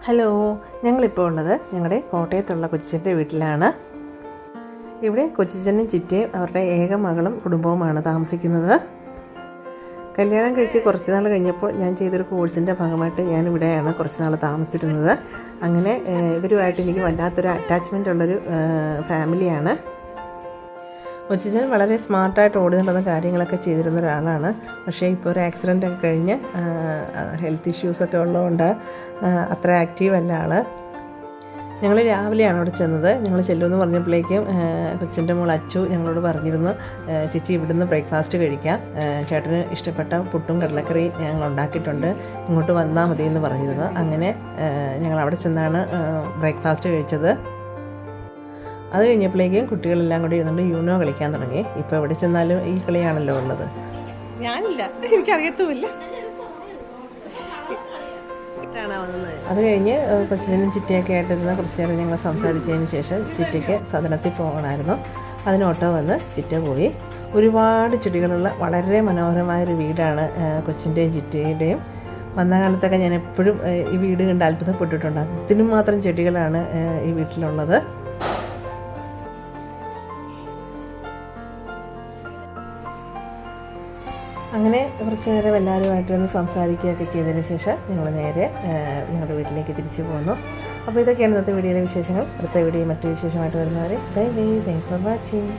Hello, ഞങ്ങളിപ്പോൾ ഉള്ളത് ഞങ്ങളുടെ കോട്ടയത്തുള്ള കൊച്ചിച്ചൻ്റെ വീട്ടിലാണ്. ഇവിടെ കൊച്ചിച്ചനും ചിറ്റയും അവരുടെ ഏക മകളും കുടുംബവുമാണ് താമസിക്കുന്നത്. കല്യാണം കഴിച്ച് കുറച്ച് നാൾ കഴിഞ്ഞപ്പോൾ ഞാൻ ചെയ്തൊരു കോഴ്സിൻ്റെ ഭാഗമായിട്ട് ഞാൻ ഇവിടെയാണ് കുറച്ച് നാൾ താമസിച്ചിരുന്നത്. അങ്ങനെ ഇവരുമായിട്ട് എനിക്ക് വല്ലാത്തൊരു അറ്റാച്ച്മെൻ്റ് ഉള്ളൊരു ഫാമിലിയാണ്. കൊച്ചിച്ചൻ വളരെ സ്മാർട്ടായിട്ട് ഓടി നടന്ന കാര്യങ്ങളൊക്കെ ചെയ്തിരുന്ന ഒരാളാണ്. പക്ഷേ ഇപ്പോൾ ഒരു ആക്സിഡൻ്റ് ഒക്കെ കഴിഞ്ഞ് ഹെൽത്ത് ഇഷ്യൂസൊക്കെ ഉള്ളതുകൊണ്ട് അത്ര ആക്റ്റീവ് അല്ല ആൾ. ഞങ്ങൾ രാവിലെയാണ് അവിടെ ചെന്നത്. ഞങ്ങൾ ചെല്ലുമെന്ന് പറഞ്ഞപ്പോഴേക്കും കൊച്ചിൻ്റെ മോൾ അച്ചു ഞങ്ങളോട് പറഞ്ഞിരുന്നു, ചേച്ചി ഇവിടുന്ന് ബ്രേക്ക്ഫാസ്റ്റ് കഴിക്കാം, ചേട്ടന് ഇഷ്ടപ്പെട്ട പുട്ടും കടലക്കറി ഞങ്ങൾ ഉണ്ടാക്കിയിട്ടുണ്ട്, ഇങ്ങോട്ട് വന്നാൽ മതി എന്ന് പറഞ്ഞിരുന്നു. അങ്ങനെ ഞങ്ങൾ അവിടെ ചെന്നാണ് ബ്രേക്ക്ഫാസ്റ്റ് കഴിച്ചത്. അത് കഴിഞ്ഞപ്പോഴേക്കും കുട്ടികളെല്ലാം കൂടി ഇരുന്നുകൊണ്ട് യൂനോ കളിക്കാൻ തുടങ്ങി. ഇപ്പോൾ എവിടെ ചെന്നാലും ഈ കളിയാണല്ലോ ഉള്ളത്. ഞാനില്ല, എനിക്കറിയത്തുമില്ല. അത് കഴിഞ്ഞ് കൊച്ചിനും ചിറ്റയൊക്കെ ആയിട്ടിരുന്ന കുറച്ച് നേരം ഞങ്ങൾ സംസാരിച്ചതിന് ശേഷം ചിറ്റയ്ക്ക് സദനത്തിൽ പോകണമായിരുന്നു. അതിന് ഓട്ടോ വന്ന് ചിറ്റ പോയി. ഒരുപാട് ചെടികളുള്ള വളരെ മനോഹരമായൊരു വീടാണ് കൊച്ചിൻ്റെയും ചിറ്റയുടെയും. വന്ന കാലത്തൊക്കെ ഞാൻ എപ്പോഴും ഈ വീട് കണ്ട് അത്ഭുതപ്പെട്ടിട്ടുണ്ട്. അതിനും മാത്രം ചെടികളാണ് ഈ വീട്ടിലുള്ളത്. അങ്ങനെ കുറച്ച് നേരം എല്ലാവരുമായിട്ടൊന്ന് സംസാരിക്കുകയൊക്കെ ചെയ്തതിന് ശേഷം ഞങ്ങൾ നേരെ ഞങ്ങളുടെ വീട്ടിലേക്ക് തിരിച്ചു പോന്നു. അപ്പോൾ ഇതൊക്കെയാണ് ഇന്നത്തെ വീഡിയോയിലെ വിശേഷങ്ങൾ. അടുത്ത വീഡിയോ മറ്റു വിശേഷമായിട്ട് വരുന്നവരെ bye bye. Thanks for watching.